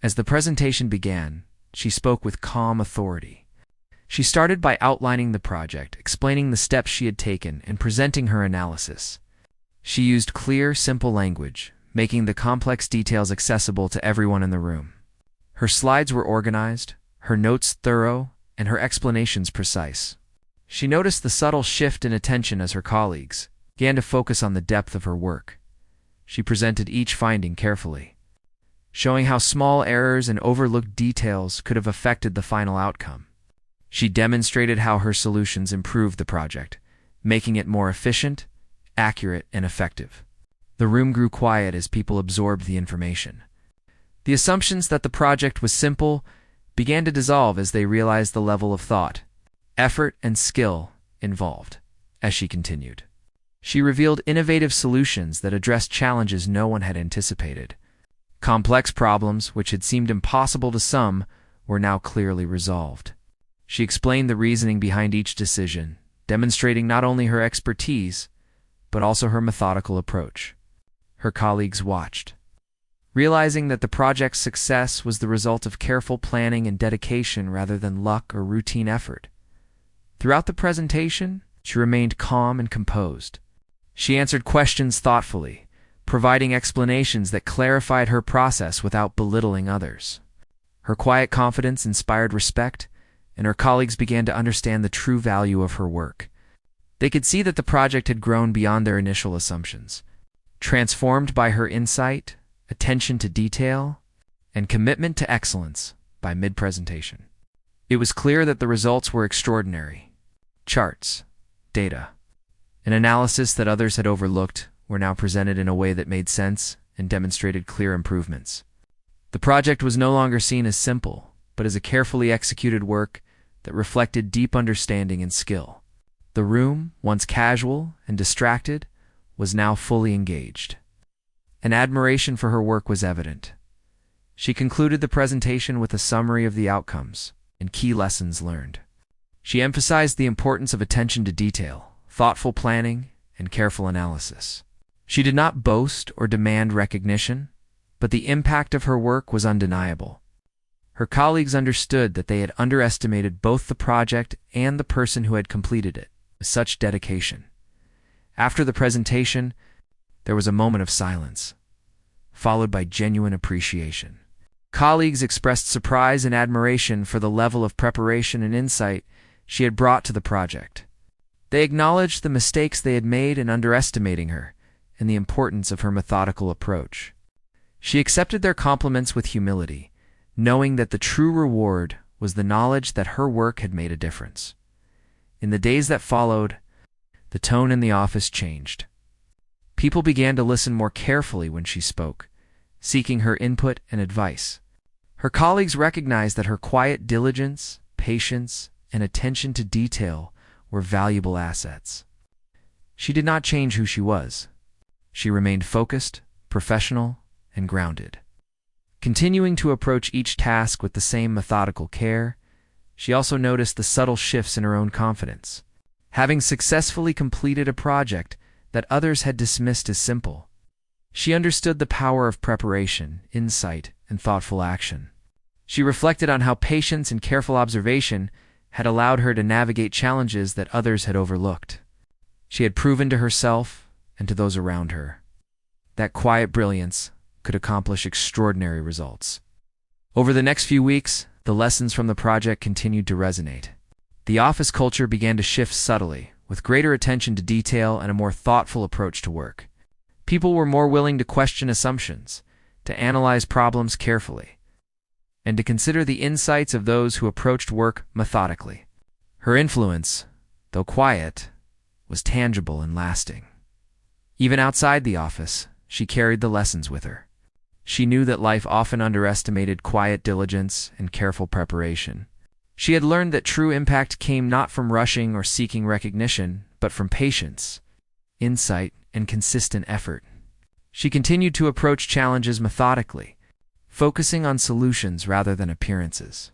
As the presentation began, she spoke with calm authority. She started by outlining the project, explaining the steps she had taken, and presenting her analysis. She used clear, simple language, making the complex details accessible to everyone in the room. Her slides were organized, her notes thorough, and her explanations precise. She noticed the subtle shift in attention as her colleagues began to focus on the depth of her work. She presented each finding carefully, showing how small errors and overlooked details could have affected the final outcome. She demonstrated how her solutions improved the project, making it more efficient, accurate, and effective. The room grew quiet as people absorbed the information. The assumptions that the project was simple began to dissolve as they realized the level of thought, effort, and skill involved. As she continued, she revealed innovative solutions that addressed challenges no one had anticipated. Complex problems, which had seemed impossible to some, were now clearly resolved. She explained the reasoning behind each decision, demonstrating not only her expertise, but also her methodical approach. Her colleagues watched, realizing that the project's success was the result of careful planning and dedication rather than luck or routine effort. Throughout the presentation, she remained calm and composed. She answered questions thoughtfully, providing explanations that clarified her process without belittling others. Her quiet confidence inspired respect, and her colleagues began to understand the true value of her work. They could see that the project had grown beyond their initial assumptions, transformed by her insight, attention to detail, and commitment to excellence by mid-presentation. It was clear that the results were extraordinary. Charts, data, and analysis that others had overlooked were now presented in a way that made sense and demonstrated clear improvements. The project was no longer seen as simple, but as a carefully executed work that reflected deep understanding and skill. The room, once casual and distracted, was now fully engaged. An admiration for her work was evident. She concluded the presentation with a summary of the outcomes and key lessons learned. She emphasized the importance of attention to detail, thoughtful planning, and careful analysis. She did not boast or demand recognition, but the impact of her work was undeniable. Her colleagues understood that they had underestimated both the project and the person who had completed it with such dedication. After the presentation, there was a moment of silence, followed by genuine appreciation. Colleagues expressed surprise and admiration for the level of preparation and insight she had brought to the project. They acknowledged the mistakes they had made in underestimating her and the importance of her methodical approach. She accepted their compliments with humility, knowing that the true reward was the knowledge that her work had made a difference. In the days that followed, the tone in the office changed. People began to listen more carefully when she spoke, seeking her input and advice. Her colleagues recognized that her quiet diligence, patience, and attention to detail were valuable assets. She did not change who she was. She remained focused, professional, and grounded. Continuing to approach each task with the same methodical care, she also noticed the subtle shifts in her own confidence. Having successfully completed a project that others had dismissed as simple, she understood the power of preparation, insight, and thoughtful action. She reflected on how patience and careful observation had allowed her to navigate challenges that others had overlooked. She had proven to herself and to those around her that quiet brilliance could accomplish extraordinary results. Over the next few weeks, the lessons from the project continued to resonate. The office culture began to shift subtly, with greater attention to detail and a more thoughtful approach to work. People were more willing to question assumptions, to analyze problems carefully, and to consider the insights of those who approached work methodically. Her influence, though quiet, was tangible and lasting. Even outside the office, she carried the lessons with her. She knew that life often underestimated quiet diligence and careful preparation. She had learned that true impact came not from rushing or seeking recognition, but from patience, insight, and consistent effort. She continued to approach challenges methodically, focusing on solutions rather than appearances,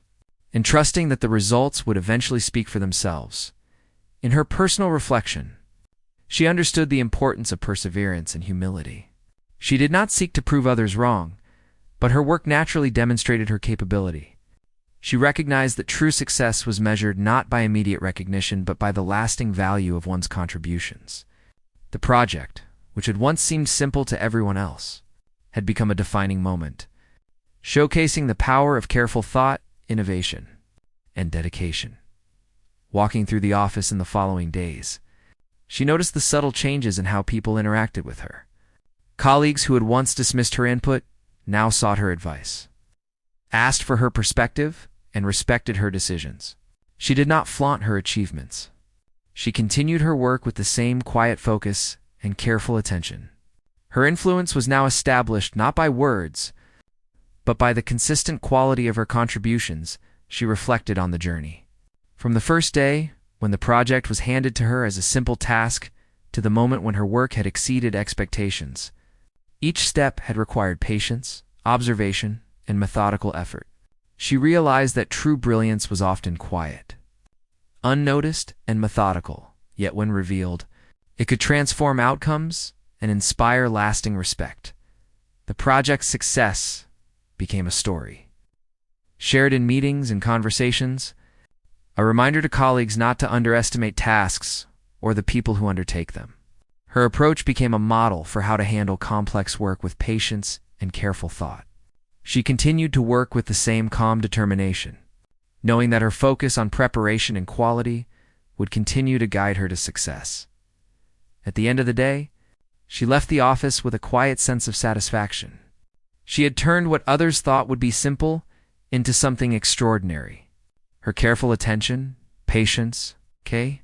and trusting that the results would eventually speak for themselves. In her personal reflection, she understood the importance of perseverance and humility. She did not seek to prove others wrong, but her work naturally demonstrated her capability. She recognized that true success was measured not by immediate recognition but by the lasting value of one's contributions. The project, which had once seemed simple to everyone else, had become a defining moment, showcasing the power of careful thought, innovation, and dedication. Walking through the office in the following days, she noticed the subtle changes in how people interacted with her. Colleagues who had once dismissed her input now sought her advice, asked for her perspective, and respected her decisions. She did not flaunt her achievements. She continued her work with the same quiet focus and careful attention. Her influence was now established not by words, but by the consistent quality of her contributions. She reflected on the journey. From the first day, when the project was handed to her as a simple task, to the moment when her work had exceeded expectations, each step had required patience, observation, and methodical effort. She realized that true brilliance was often quiet, unnoticed, and methodical, yet when revealed, it could transform outcomes and inspire lasting respect. The project's success became a story, shared in meetings and conversations, a reminder to colleagues not to underestimate tasks or the people who undertake them. Her approach became a model for how to handle complex work with patience and careful thought. She continued to work with the same calm determination, knowing that her focus on preparation and quality would continue to guide her to success. At the end of the day, she left the office with a quiet sense of satisfaction. She had turned what others thought would be simple into something extraordinary. Her careful attention, patience, and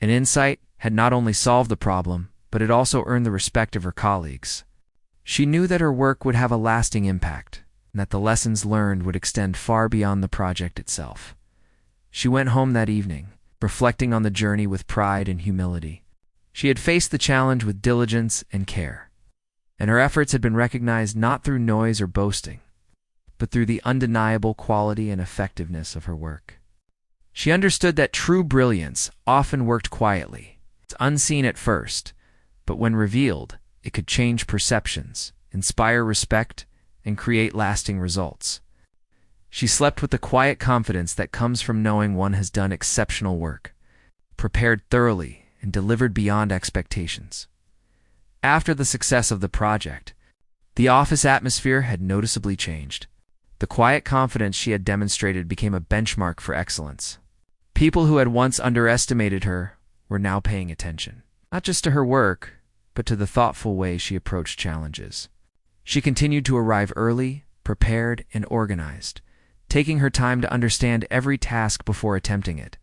insight had not only solved the problem, but it also earned the respect of her colleagues. She knew that her work would have a lasting impact, and that the lessons learned would extend far beyond the project itself. She went home that evening, reflecting on the journey with pride and humility. She had faced the challenge with diligence and care, and her efforts had been recognized not through noise or boasting, but through the undeniable quality and effectiveness of her work. She understood that true brilliance often worked quietly. It's unseen at first, but when revealed, it could change perceptions, inspire respect, and create lasting results. She slept with the quiet confidence that comes from knowing one has done exceptional work, prepared thoroughly, and delivered beyond expectations. After the success of the project, the office atmosphere had noticeably changed. The quiet confidence she had demonstrated became a benchmark for excellence. People who had once underestimated her were now paying attention, not just to her work, but to the thoughtful way she approached challenges. She continued to arrive early, prepared, and organized, taking her time to understand every task before attempting it.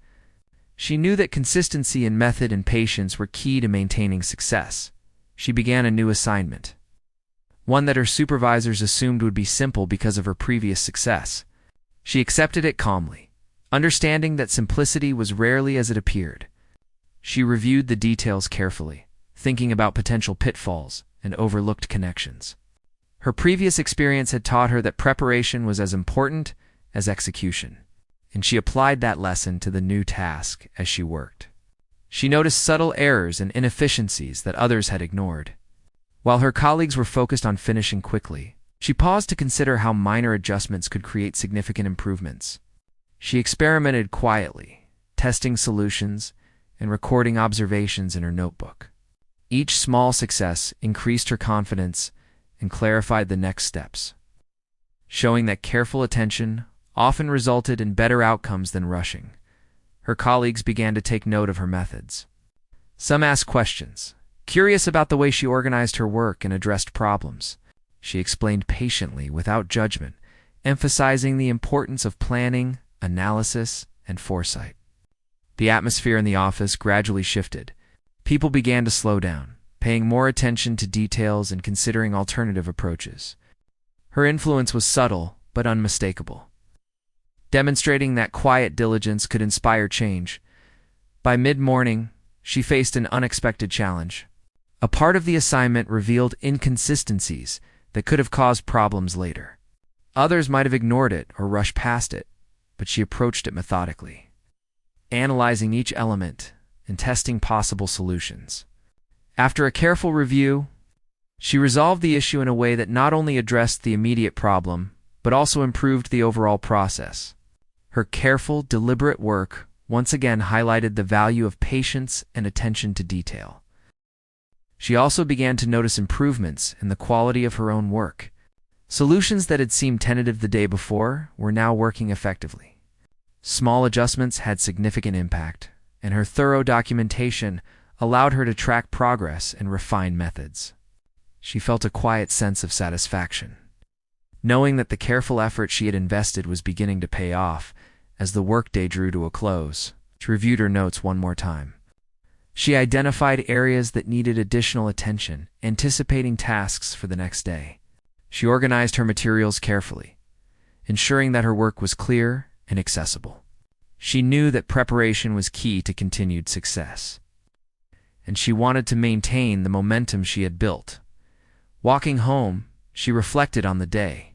She knew that consistency in method and patience were key to maintaining success. She began a new assignment, one that her supervisors assumed would be simple because of her previous success. She accepted it calmly, understanding that simplicity was rarely as it appeared. She reviewed the details carefully, thinking about potential pitfalls and overlooked connections. Her previous experience had taught her that preparation was as important as execution, and she applied that lesson to the new task as she worked. She noticed subtle errors and inefficiencies that others had ignored. While her colleagues were focused on finishing quickly, she paused to consider how minor adjustments could create significant improvements. She experimented quietly, testing solutions and recording observations in her notebook. Each small success increased her confidence and clarified the next steps, showing that careful attention often resulted in better outcomes than rushing. Her colleagues began to take note of her methods. Some asked questions, curious about the way she organized her work and addressed problems. She explained patiently, without judgment, emphasizing the importance of planning, analysis, and foresight. The atmosphere in the office gradually shifted. People began to slow down, paying more attention to details and considering alternative approaches. Her influence was subtle but unmistakable, demonstrating that quiet diligence could inspire change. By mid-morning, she faced an unexpected challenge. A part of the assignment revealed inconsistencies that could have caused problems later. Others might have ignored it or rushed past it, but she approached it methodically, analyzing each element and testing possible solutions. After a careful review, She resolved the issue in a way that not only addressed the immediate problem, but also improved the overall process. Her careful, deliberate work once again highlighted the value of patience and attention to detail. She also began to notice improvements in the quality of her own work. Solutions that had seemed tentative the day before were now working effectively. Small adjustments had significant impact, and her thorough documentation allowed her to track progress and refine methods. She felt a quiet sense of satisfaction, knowing that the careful effort she had invested was beginning to pay off. As the workday drew to a close, she reviewed her notes one more time. She identified areas that needed additional attention, anticipating tasks for the next day. She organized her materials carefully, ensuring that her work was clear and accessible. She knew that preparation was key to continued success, and she wanted to maintain the momentum she had built. Walking home, she reflected on the day.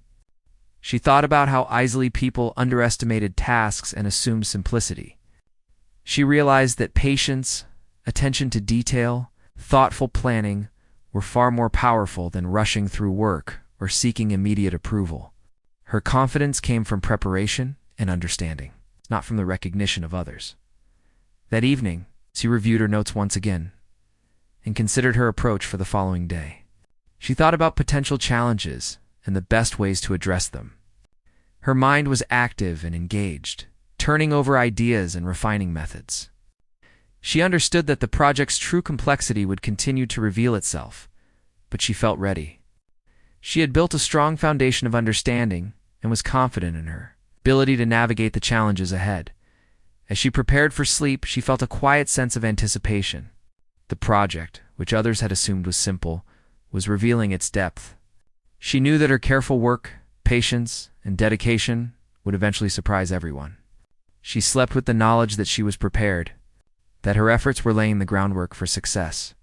She thought about how easily people underestimated tasks and assumed simplicity. She realized that patience, attention to detail, thoughtful planning were far more powerful than rushing through work or seeking immediate approval. Her confidence came from preparation and understanding, not from the recognition of others. That evening, she reviewed her notes once again and considered her approach for the following day. She thought about potential challenges and the best ways to address them. Her mind was active and engaged, turning over ideas and refining methods. She understood that the project's true complexity would continue to reveal itself, but she felt ready. She had built a strong foundation of understanding and was confident in her ability to navigate the challenges ahead. As she prepared for sleep, she felt a quiet sense of anticipation. The project, which others had assumed was simple, was revealing its depth. She knew that her careful work, patience, and dedication would eventually surprise everyone. She slept with the knowledge that she was prepared, that her efforts were laying the groundwork for success,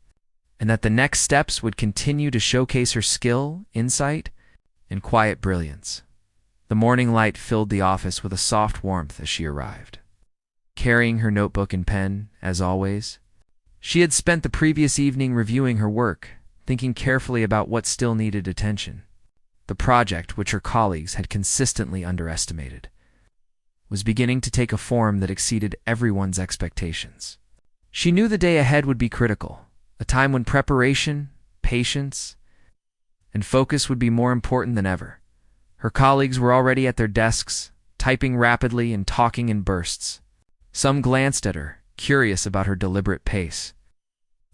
and that the next steps would continue to showcase her skill, insight, and quiet brilliance. The morning light filled the office with a soft warmth as she arrived. Carrying her notebook and pen, as always, she had spent the previous evening reviewing her work, thinking carefully about what still needed attention. The project, which her colleagues had consistently underestimated, was beginning to take a form that exceeded everyone's expectations. She knew the day ahead would be critical, a time when preparation, patience, and focus would be more important than ever. Her colleagues were already at their desks, typing rapidly and talking in bursts. Some glanced at her, curious about her deliberate pace.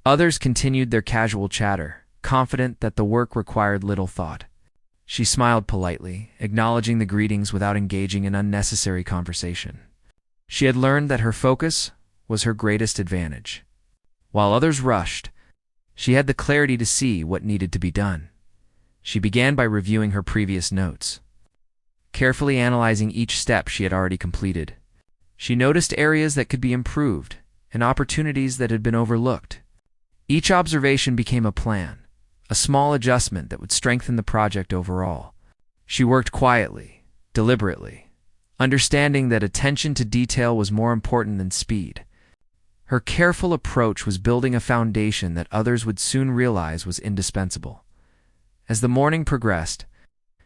Others continued their casual chatter, confident that the work required little thought. She smiled politely, acknowledging the greetings without engaging in unnecessary conversation. She had learned that her focus was her greatest advantage. While others rushed, she had the clarity to see what needed to be done. She began by reviewing her previous notes, carefully analyzing each step she had already completed. She noticed areas that could be improved and opportunities that had been overlooked. Each observation became a plan, a small adjustment that would strengthen the project overall. She worked quietly, deliberately, understanding that attention to detail was more important than speed. Her careful approach was building a foundation that others would soon realize was indispensable. As the morning progressed,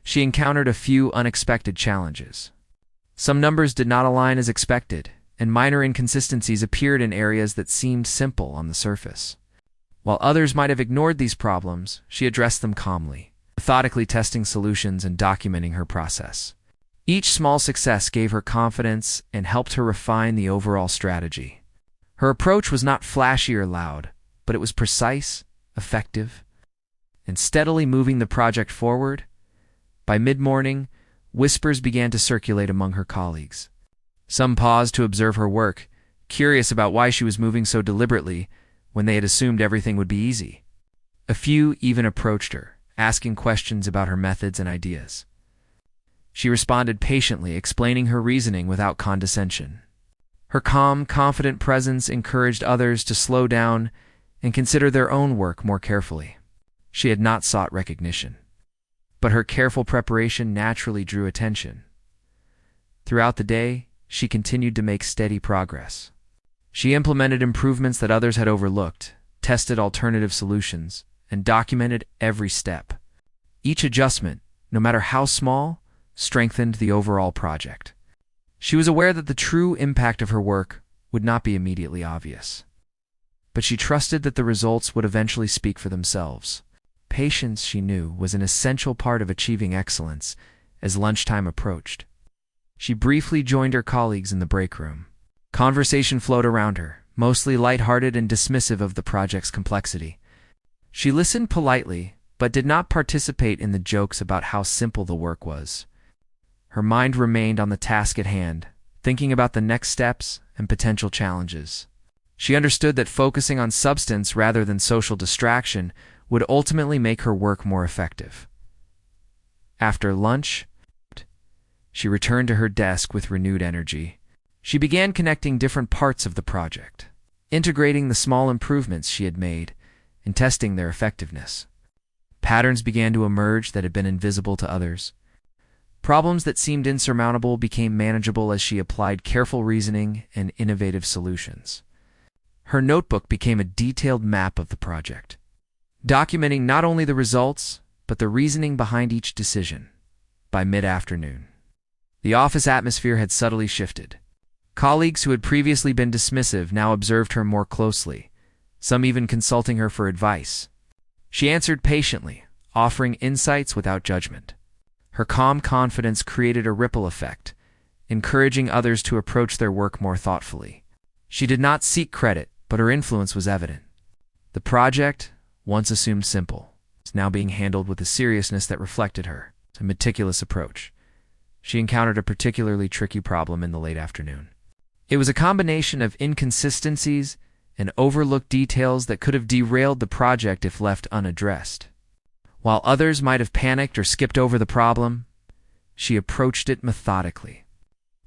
she encountered a few unexpected challenges. Some numbers did not align as expected, and minor inconsistencies appeared in areas that seemed simple on the surface. While others might have ignored these problems, she addressed them calmly, methodically testing solutions and documenting her process. Each small success gave her confidence and helped her refine the overall strategy. Her approach was not flashy or loud, but it was precise, effective, and steadily moving the project forward. By mid-morning, whispers began to circulate among her colleagues. Some paused to observe her work, curious about why she was moving so deliberately when they had assumed everything would be easy. A few even approached her, asking questions about her methods and ideas. She responded patiently, explaining her reasoning without condescension. Her calm, confident presence encouraged others to slow down and consider their own work more carefully. She had not sought recognition, but her careful preparation naturally drew attention. Throughout the day, she continued to make steady progress. She implemented improvements that others had overlooked, tested alternative solutions, and documented every step. Each adjustment, no matter how small, strengthened the overall project. She was aware that the true impact of her work would not be immediately obvious, but she trusted that the results would eventually speak for themselves. Patience, she knew, was an essential part of achieving excellence. As lunchtime approached, she briefly joined her colleagues in the break room. Conversation flowed around her, mostly lighthearted and dismissive of the project's complexity. She listened politely, but did not participate in the jokes about how simple the work was. Her mind remained on the task at hand, thinking about the next steps and potential challenges. She understood that focusing on substance rather than social distraction would ultimately make her work more effective. After lunch, she returned to her desk with renewed energy. She began connecting different parts of the project, integrating the small improvements she had made, and testing their effectiveness. Patterns began to emerge that had been invisible to others. Problems that seemed insurmountable became manageable as she applied careful reasoning and innovative solutions. Her notebook became a detailed map of the project, documenting not only the results, but the reasoning behind each decision. By mid-afternoon, the office atmosphere had subtly shifted. Colleagues who had previously been dismissive now observed her more closely, some even consulting her for advice. She answered patiently, offering insights without judgment. Her calm confidence created a ripple effect, encouraging others to approach their work more thoughtfully. She did not seek credit, but her influence was evident. The project, once assumed simple, was now being handled with a seriousness that reflected her, a meticulous approach. She encountered a particularly tricky problem in the late afternoon. It was a combination of inconsistencies and overlooked details that could have derailed the project if left unaddressed. While others might have panicked or skipped over the problem, she approached it methodically.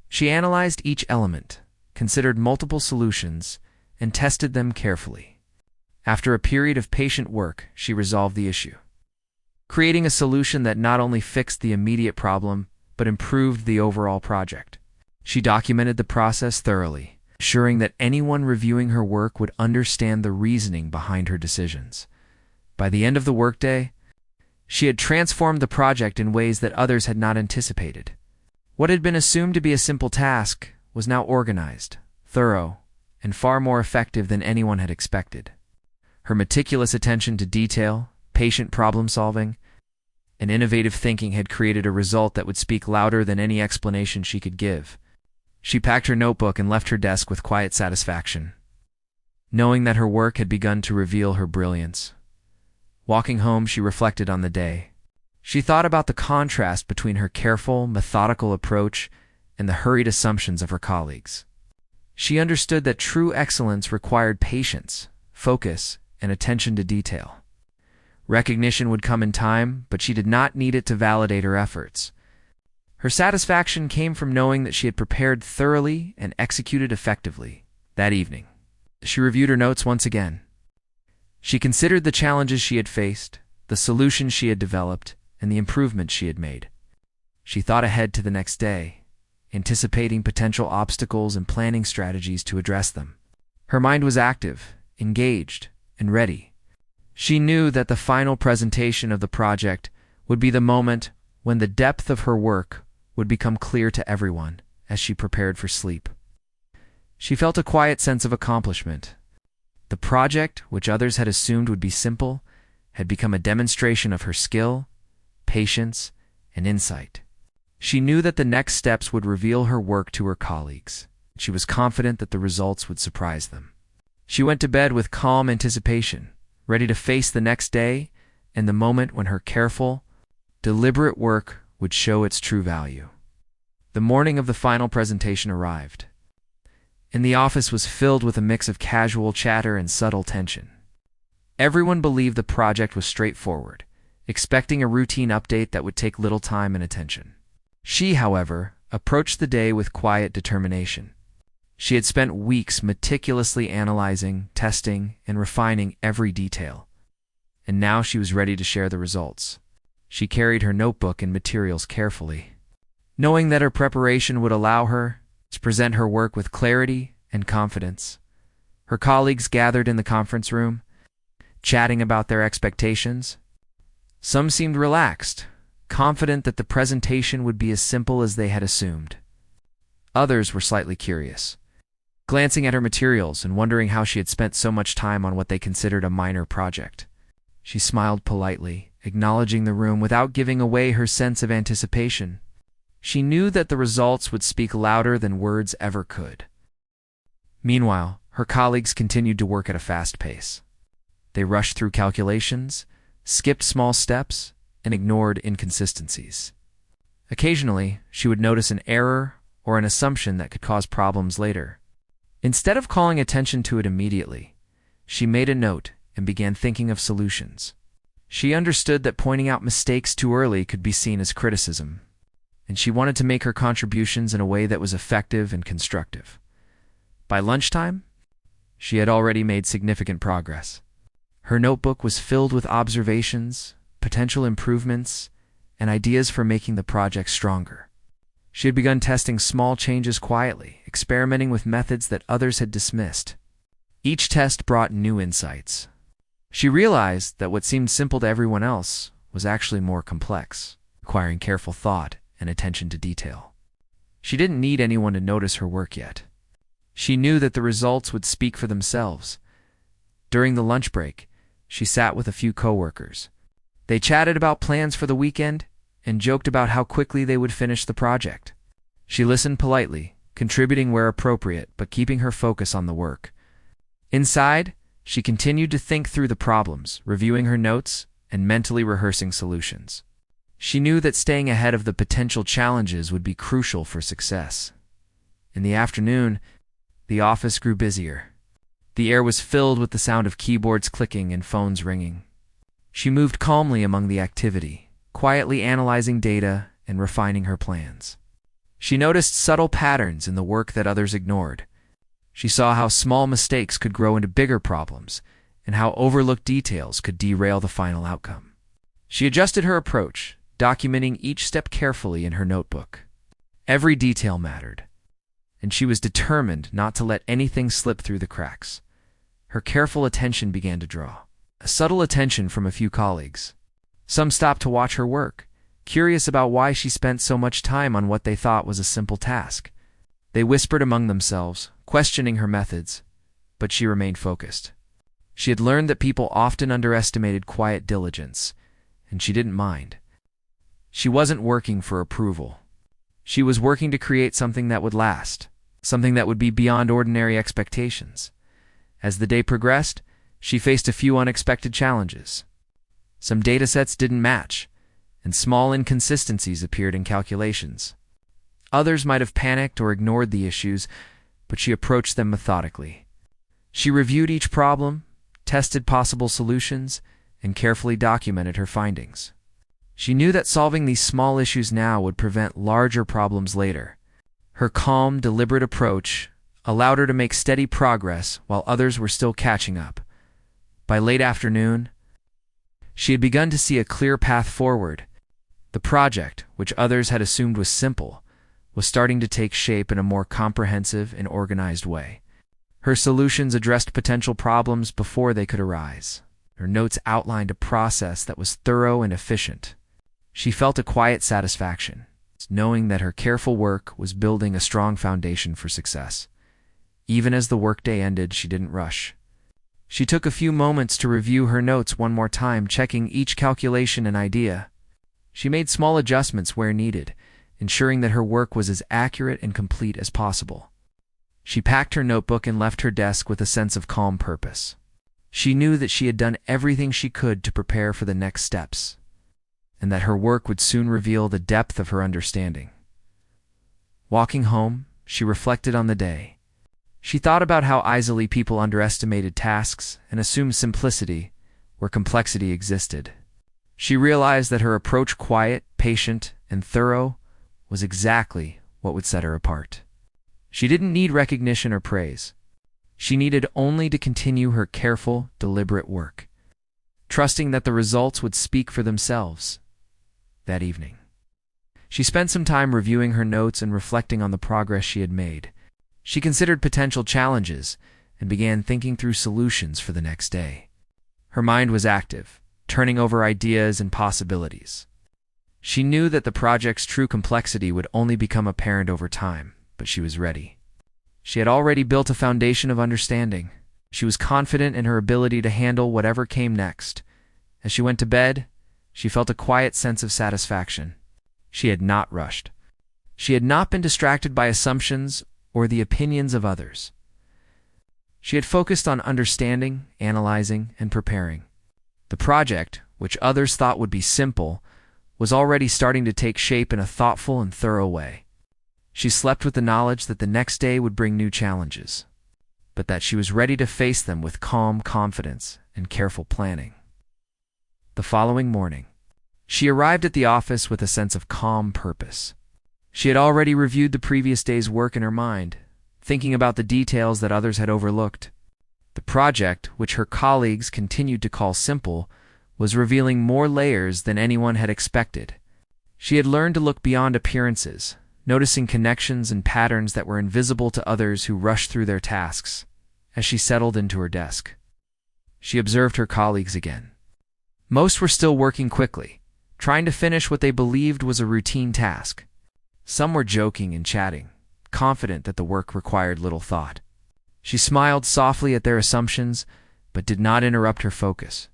She analyzed each element, considered multiple solutions, and tested them carefully. After a period of patient work, she resolved the issue, creating a solution that not only fixed the immediate problem, but improved the overall project. She documented the process thoroughly, ensuring that anyone reviewing her work would understand the reasoning behind her decisions. By the end of the workday, she had transformed the project in ways that others had not anticipated. What had been assumed to be a simple task was now organized, thorough, and far more effective than anyone had expected. Her meticulous attention to detail, patient problem-solving, and innovative thinking had created a result that would speak louder than any explanation she could give. She packed her notebook and left her desk with quiet satisfaction, knowing that her work had begun to reveal her brilliance. Walking home, she reflected on the day. She thought about the contrast between her careful, methodical approach and the hurried assumptions of her colleagues. She understood that true excellence required patience, focus, and attention to detail. Recognition would come in time, but she did not need it to validate her efforts. Her satisfaction came from knowing that she had prepared thoroughly and executed effectively. That evening, she reviewed her notes once again. She considered the challenges she had faced, the solutions she had developed, and the improvements she had made. She thought ahead to the next day, anticipating potential obstacles and planning strategies to address them. Her mind was active, engaged, and ready. She knew that the final presentation of the project would be the moment when the depth of her work would become clear to everyone as she prepared for sleep. She felt a quiet sense of accomplishment. The project, which others had assumed would be simple, had become a demonstration of her skill, patience, and insight. She knew that the next steps would reveal her work to her colleagues. She was confident that the results would surprise them. She went to bed with calm anticipation, ready to face the next day and the moment when her careful, deliberate work would show its true value. The morning of the final presentation arrived, and the office was filled with a mix of casual chatter and subtle tension. Everyone believed the project was straightforward, expecting a routine update that would take little time and attention. She, however, approached the day with quiet determination. She had spent weeks meticulously analyzing, testing, and refining every detail, and now she was ready to share the results. She carried her notebook and materials carefully, knowing that her preparation would allow her to present her work with clarity and confidence. Her colleagues gathered in the conference room, chatting about their expectations. Some seemed relaxed, confident that the presentation would be as simple as they had assumed. Others were slightly curious, glancing at her materials and wondering how she had spent so much time on what they considered a minor project. She smiled politely, acknowledging the room without giving away her sense of anticipation. She knew that the results would speak louder than words ever could. Meanwhile, her colleagues continued to work at a fast pace. They rushed through calculations, skipped small steps, and ignored inconsistencies. Occasionally, she would notice an error or an assumption that could cause problems later. Instead of calling attention to it immediately, she made a note and began thinking of solutions. She understood that pointing out mistakes too early could be seen as criticism, and she wanted to make her contributions in a way that was effective and constructive. By lunchtime, she had already made significant progress. Her notebook was filled with observations, potential improvements, and ideas for making the project stronger. She had begun testing small changes quietly, experimenting with methods that others had dismissed. Each test brought new insights. She realized that what seemed simple to everyone else was actually more complex, requiring careful thought and attention to detail. She didn't need anyone to notice her work yet. She knew that the results would speak for themselves. During the lunch break, she sat with a few coworkers. They chatted about plans for the weekend and joked about how quickly they would finish the project. She listened politely, contributing where appropriate, but keeping her focus on the work. Inside, she continued to think through the problems, reviewing her notes and mentally rehearsing solutions. She knew that staying ahead of the potential challenges would be crucial for success. In the afternoon, the office grew busier. The air was filled with the sound of keyboards clicking and phones ringing. She moved calmly among the activity, quietly analyzing data and refining her plans. She noticed subtle patterns in the work that others ignored. She saw how small mistakes could grow into bigger problems, and how overlooked details could derail the final outcome. She adjusted her approach, documenting each step carefully in her notebook. Every detail mattered, and she was determined not to let anything slip through the cracks. Her careful attention began to draw a subtle attention from a few colleagues. Some stopped to watch her work, curious about why she spent so much time on what they thought was a simple task. They whispered among themselves, questioning her methods, but she remained focused. She had learned that people often underestimated quiet diligence, and she didn't mind. She wasn't working for approval. She was working to create something that would last, something that would be beyond ordinary expectations. As the day progressed, she faced a few unexpected challenges. Some datasets didn't match, and small inconsistencies appeared in calculations. Others might have panicked or ignored the issues, but she approached them methodically. She reviewed each problem, tested possible solutions, and carefully documented her findings. She knew that solving these small issues now would prevent larger problems later. Her calm, deliberate approach allowed her to make steady progress while others were still catching up. By late afternoon, she had begun to see a clear path forward. The project, which others had assumed was simple, was starting to take shape in a more comprehensive and organized way. Her solutions addressed potential problems before they could arise. Her notes outlined a process that was thorough and efficient. She felt a quiet satisfaction, knowing that her careful work was building a strong foundation for success. Even as the workday ended, she didn't rush. She took a few moments to review her notes one more time, checking each calculation and idea. She made small adjustments where needed, ensuring that her work was as accurate and complete as possible. She packed her notebook and left her desk with a sense of calm purpose. She knew that she had done everything she could to prepare for the next steps, and that her work would soon reveal the depth of her understanding. Walking home, she reflected on the day. She thought about how easily people underestimated tasks and assumed simplicity where complexity existed. She realized that her approach, quiet, patient, and thorough, was exactly what would set her apart. She didn't need recognition or praise. She needed only to continue her careful, deliberate work, trusting that the results would speak for themselves. That evening, she spent some time reviewing her notes and reflecting on the progress she had made. She considered potential challenges and began thinking through solutions for the next day. Her mind was active, turning over ideas and possibilities. She knew that the project's true complexity would only become apparent over time, but she was ready. She had already built a foundation of understanding. She was confident in her ability to handle whatever came next. As she went to bed, she felt a quiet sense of satisfaction. She had not rushed. She had not been distracted by assumptions or the opinions of others. She had focused on understanding, analyzing, and preparing. The project, which others thought would be simple, was already starting to take shape in a thoughtful and thorough way. She slept with the knowledge that the next day would bring new challenges, but that she was ready to face them with calm confidence and careful planning. The following morning, she arrived at the office with a sense of calm purpose. She had already reviewed the previous day's work in her mind, thinking about the details that others had overlooked. The project, which her colleagues continued to call simple, was revealing more layers than anyone had expected. She had learned to look beyond appearances, noticing connections and patterns that were invisible to others who rushed through their tasks. As she settled into her desk, she observed her colleagues again. Most were still working quickly, trying to finish what they believed was a routine task. Some were joking and chatting, confident that the work required little thought. She smiled softly at their assumptions, but did not interrupt her focus.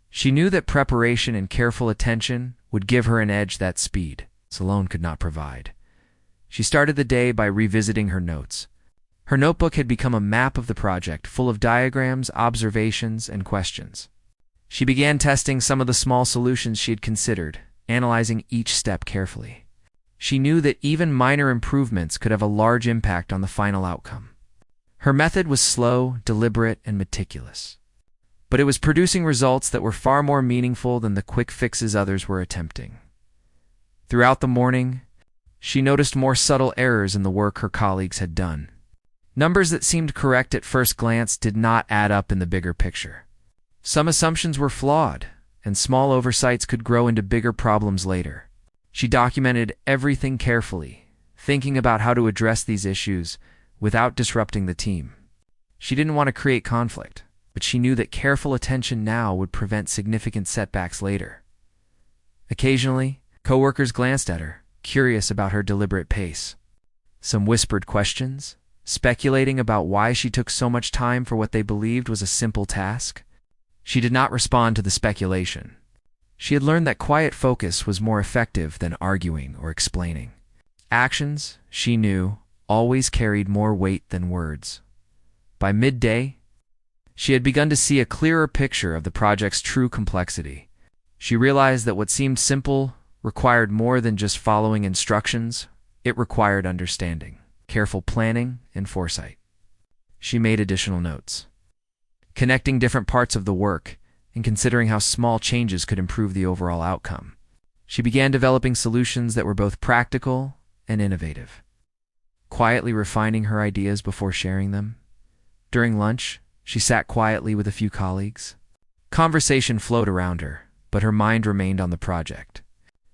She knew that preparation and careful attention would give her an edge that speed alone could not provide. She started the day by revisiting her notes. Her notebook had become a map of the project, full of diagrams, observations, and questions. She began testing some of the small solutions she had considered, analyzing each step carefully. She knew that even minor improvements could have a large impact on the final outcome. Her method was slow, deliberate, and meticulous, but it was producing results that were far more meaningful than the quick fixes others were attempting. Throughout the morning, she noticed more subtle errors in the work her colleagues had done. Numbers that seemed correct at first glance did not add up in the bigger picture. Some assumptions were flawed, and small oversights could grow into bigger problems later. She documented everything carefully, thinking about how to address these issues without disrupting the team. She didn't want to create conflict, but she knew that careful attention now would prevent significant setbacks later. Occasionally, coworkers glanced at her, curious about her deliberate pace. Some whispered questions, speculating about why she took so much time for what they believed was a simple task. She did not respond to the speculation. She had learned that quiet focus was more effective than arguing or explaining. Actions, she knew, always carried more weight than words. By midday, she had begun to see a clearer picture of the project's true complexity. She realized that what seemed simple required more than just following instructions. It required understanding, careful planning, and foresight. She made additional notes, connecting different parts of the work and considering how small changes could improve the overall outcome. She began developing solutions that were both practical and innovative, quietly refining her ideas before sharing them. During lunch, she sat quietly with a few colleagues. Conversation flowed around her, but her mind remained on the project.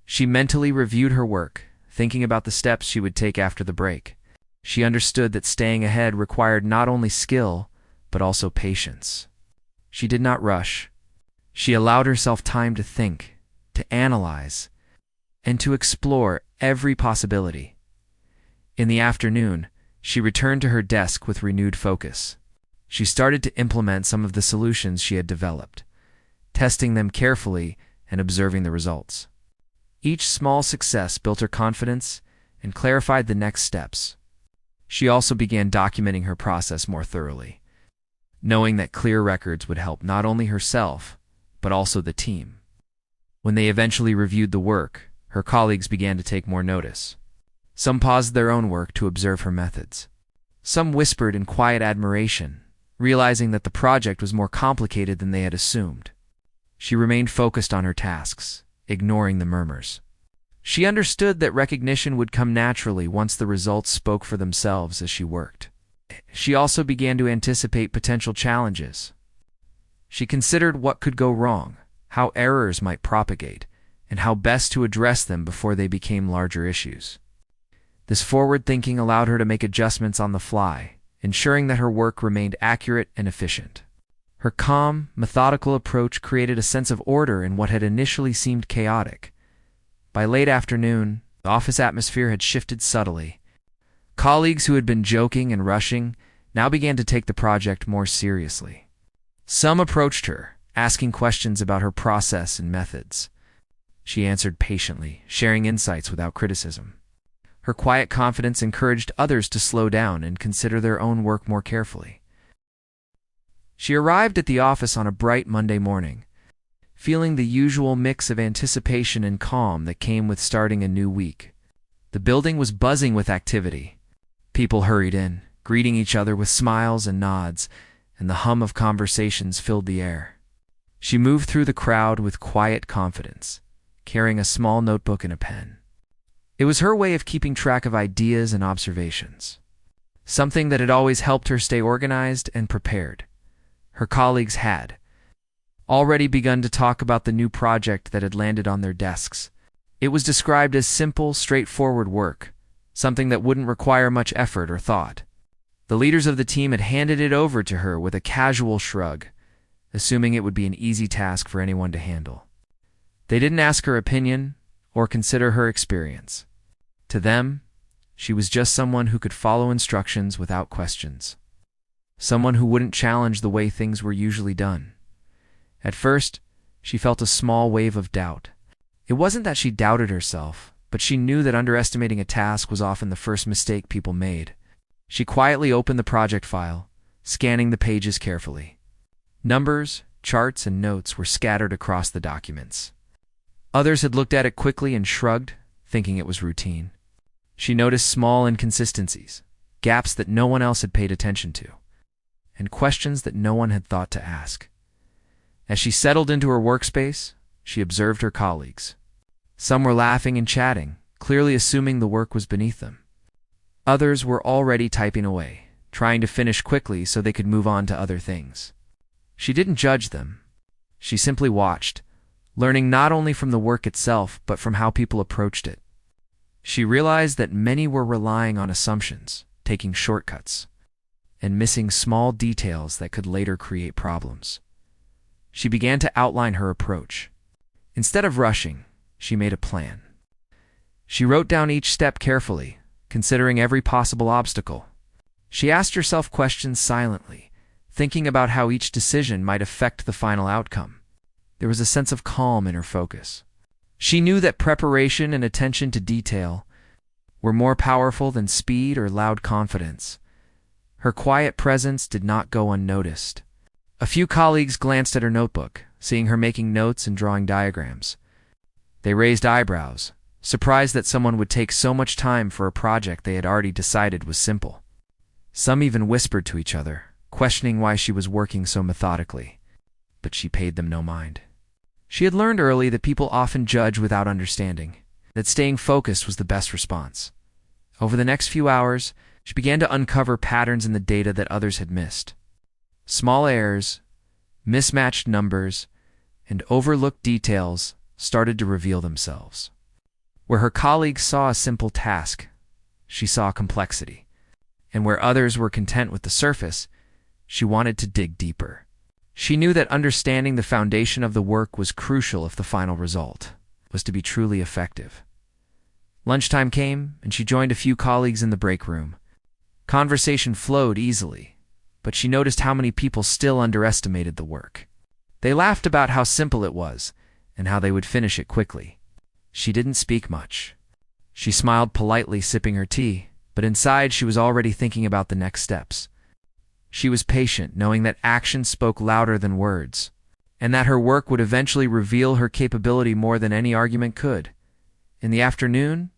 She mentally reviewed her work, thinking about the steps she would take after the break. She understood that staying ahead required not only skill, but also patience. She did not rush. She allowed herself time to think, to analyze, and to explore every possibility. In the afternoon, she returned to her desk with renewed focus. She started to implement some of the solutions she had developed, testing them carefully and observing the results. Each small success built her confidence and clarified the next steps. She also began documenting her process more thoroughly, knowing that clear records would help not only herself, but also the team. When they eventually reviewed the work, her colleagues began to take more notice. Some paused their own work to observe her methods. Some whispered in quiet admiration, realizing that the project was more complicated than they had assumed. She remained focused on her tasks, ignoring the murmurs. She understood that recognition would come naturally once the results spoke for themselves as she worked. She also began to anticipate potential challenges. She considered what could go wrong, how errors might propagate, and how best to address them before they became larger issues. This forward thinking allowed her to make adjustments on the fly, ensuring that her work remained accurate and efficient. Her calm, methodical approach created a sense of order in what had initially seemed chaotic. By late afternoon, the office atmosphere had shifted subtly. Colleagues who had been joking and rushing now began to take the project more seriously. Some approached her, asking questions about her process and methods. She answered patiently, sharing insights without criticism. Her quiet confidence encouraged others to slow down and consider their own work more carefully. She arrived at the office on a bright Monday morning, feeling the usual mix of anticipation and calm that came with starting a new week. The building was buzzing with activity. People hurried in, greeting each other with smiles and nods, and the hum of conversations filled the air. She moved through the crowd with quiet confidence, carrying a small notebook and a pen. It was her way of keeping track of ideas and observations, something that had always helped her stay organized and prepared. Her colleagues had already begun to talk about the new project that had landed on their desks. It was described as simple, straightforward work, something that wouldn't require much effort or thought. The leaders of the team had handed it over to her with a casual shrug, assuming it would be an easy task for anyone to handle. They didn't ask her opinion or consider her experience. To them, she was just someone who could follow instructions without questions. Someone who wouldn't challenge the way things were usually done. At first, she felt a small wave of doubt. It wasn't that she doubted herself, but she knew that underestimating a task was often the first mistake people made. She quietly opened the project file, scanning the pages carefully. Numbers, charts, and notes were scattered across the documents. Others had looked at it quickly and shrugged, thinking it was routine. She noticed small inconsistencies, gaps that no one else had paid attention to, and questions that no one had thought to ask. As she settled into her workspace, she observed her colleagues. Some were laughing and chatting, clearly assuming the work was beneath them. Others were already typing away, trying to finish quickly so they could move on to other things. She didn't judge them. She simply watched, learning not only from the work itself, but from how people approached it. She realized that many were relying on assumptions, taking shortcuts, and missing small details that could later create problems. She began to outline her approach. Instead of rushing, she made a plan. She wrote down each step carefully, considering every possible obstacle. She asked herself questions silently, thinking about how each decision might affect the final outcome. There was a sense of calm in her focus. She knew that preparation and attention to detail were more powerful than speed or loud confidence. Her quiet presence did not go unnoticed. A few colleagues glanced at her notebook, seeing her making notes and drawing diagrams. They raised eyebrows, surprised that someone would take so much time for a project they had already decided was simple. Some even whispered to each other, questioning why she was working so methodically, but she paid them no mind. She had learned early that people often judge without understanding, that staying focused was the best response. Over the next few hours, she began to uncover patterns in the data that others had missed. Small errors, mismatched numbers, and overlooked details started to reveal themselves. Where her colleagues saw a simple task, she saw complexity. And where others were content with the surface, she wanted to dig deeper. She knew that understanding the foundation of the work was crucial if the final result was to be truly effective. Lunchtime came, and she joined a few colleagues in the break room. Conversation flowed easily, but she noticed how many people still underestimated the work. They laughed about how simple it was and how they would finish it quickly. She didn't speak much. She smiled politely, sipping her tea, but inside she was already thinking about the next steps. She was patient, knowing that action spoke louder than words, and that her work would eventually reveal her capability more than any argument could. In the afternoon,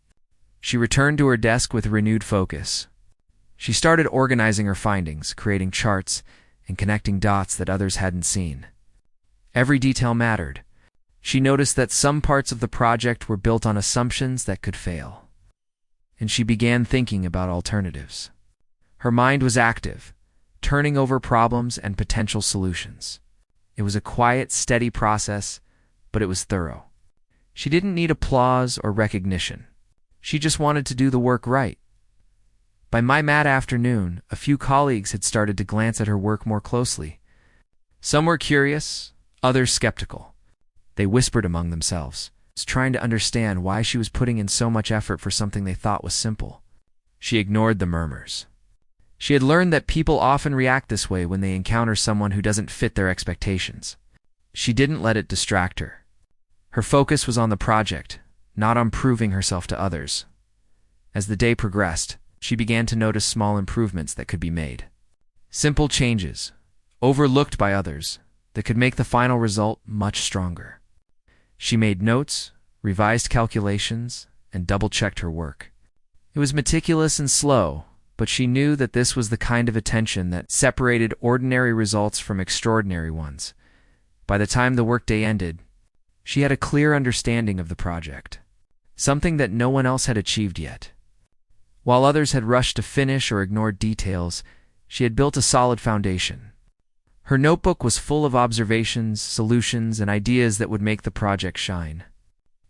she returned to her desk with renewed focus. She started organizing her findings, creating charts, and connecting dots that others hadn't seen. Every detail mattered. She noticed that some parts of the project were built on assumptions that could fail, and she began thinking about alternatives. Her mind was active, turning over problems and potential solutions. It was a quiet, steady process, but it was thorough. She didn't need applause or recognition. She just wanted to do the work right. By mid-afternoon, a few colleagues had started to glance at her work more closely. Some were curious, others skeptical. They whispered among themselves, trying to understand why she was putting in so much effort for something they thought was simple. She ignored the murmurs. She had learned that people often react this way when they encounter someone who doesn't fit their expectations. She didn't let it distract her. Her focus was on the project, not on proving herself to others. As the day progressed, she began to notice small improvements that could be made. Simple changes, overlooked by others, that could make the final result much stronger. She made notes, revised calculations, and double-checked her work. It was meticulous and slow, but she knew that this was the kind of attention that separated ordinary results from extraordinary ones. By the time the workday ended, she had a clear understanding of the project, something that no one else had achieved yet. While others had rushed to finish or ignored details, she had built a solid foundation. Her notebook was full of observations, solutions, and ideas that would make the project shine.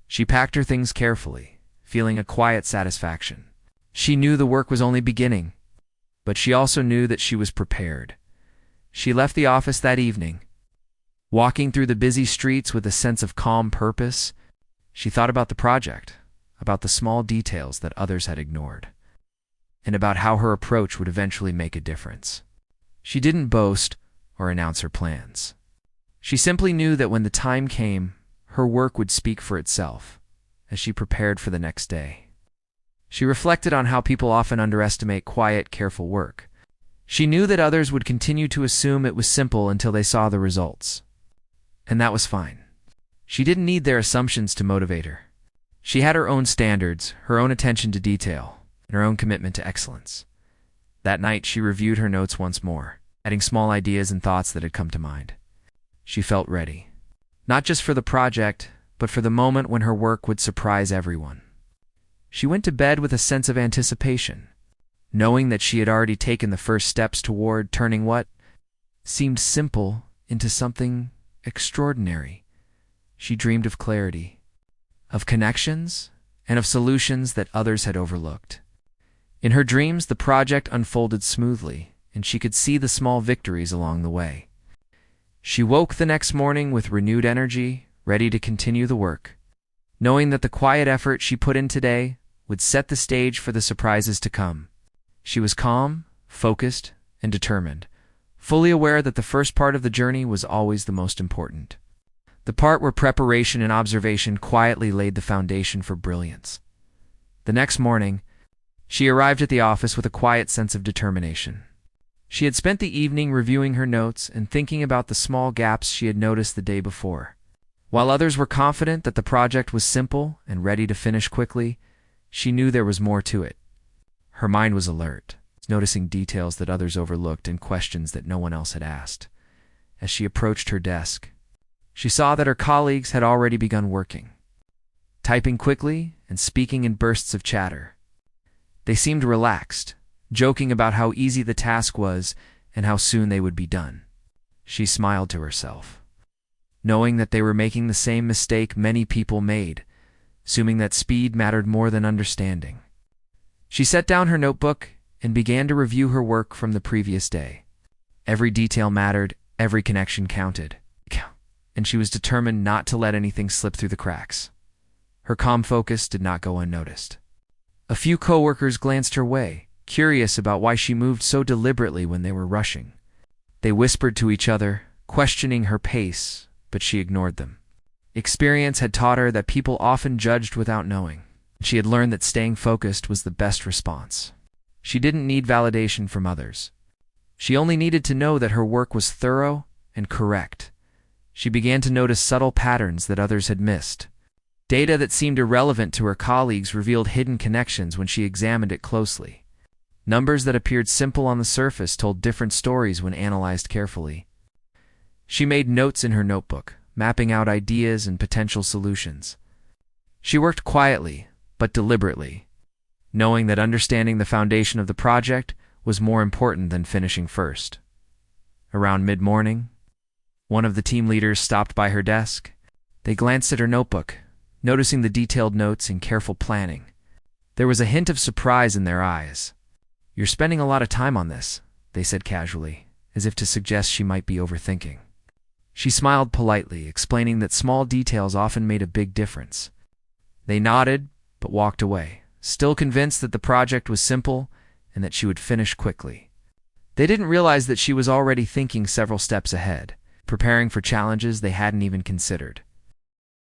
She packed her things carefully, feeling a quiet satisfaction. She knew the work was only beginning, but she also knew that she was prepared. She left the office that evening, walking through the busy streets with a sense of calm purpose. She thought about the project, about the small details that others had ignored, and about how her approach would eventually make a difference. She didn't boast or announce her plans. She simply knew that when the time came, her work would speak for itself as she prepared for the next day. She reflected on how people often underestimate quiet, careful work. She knew that others would continue to assume it was simple until they saw the results. And that was fine. She didn't need their assumptions to motivate her. She had her own standards, her own attention to detail, and her own commitment to excellence. That night, she reviewed her notes once more, adding small ideas and thoughts that had come to mind. She felt ready, not just for the project, but for the moment when her work would surprise everyone. She went to bed with a sense of anticipation, knowing that she had already taken the first steps toward turning what seemed simple into something extraordinary. She dreamed of clarity, of connections, and of solutions that others had overlooked. In her dreams, the project unfolded smoothly, and she could see the small victories along the way. She woke the next morning with renewed energy, ready to continue the work, knowing that the quiet effort she put in today would set the stage for the surprises to come. She was calm, focused, and determined, fully aware that the first part of the journey was always the most important. The part where preparation and observation quietly laid the foundation for brilliance. The next morning, she arrived at the office with a quiet sense of determination. She had spent the evening reviewing her notes and thinking about the small gaps she had noticed the day before. While others were confident that the project was simple and ready to finish quickly, she knew there was more to it. Her mind was alert, noticing details that others overlooked and questions that no one else had asked. As she approached her desk, she saw that her colleagues had already begun working, typing quickly and speaking in bursts of chatter. They seemed relaxed, joking about how easy the task was and how soon they would be done. She smiled to herself, knowing that they were making the same mistake many people made, assuming that speed mattered more than understanding. She set down her notebook and began to review her work from the previous day. Every detail mattered, every connection counted, and she was determined not to let anything slip through the cracks. Her calm focus did not go unnoticed. A few coworkers glanced her way, curious about why she moved so deliberately when they were rushing. They whispered to each other, questioning her pace, but she ignored them. Experience had taught her that people often judged without knowing. She had learned that staying focused was the best response. She didn't need validation from others. She only needed to know that her work was thorough and correct. She began to notice subtle patterns that others had missed. Data that seemed irrelevant to her colleagues revealed hidden connections when she examined it closely. Numbers that appeared simple on the surface told different stories when analyzed carefully. She made notes in her notebook, mapping out ideas and potential solutions. She worked quietly, but deliberately, knowing that understanding the foundation of the project was more important than finishing first. Around mid-morning, one of the team leaders stopped by her desk. They glanced at her notebook, noticing the detailed notes and careful planning. There was a hint of surprise in their eyes. "You're spending a lot of time on this," they said casually, as if to suggest she might be overthinking. She smiled politely, explaining that small details often made a big difference. They nodded, but walked away, still convinced that the project was simple and that she would finish quickly. They didn't realize that she was already thinking several steps ahead, preparing for challenges they hadn't even considered.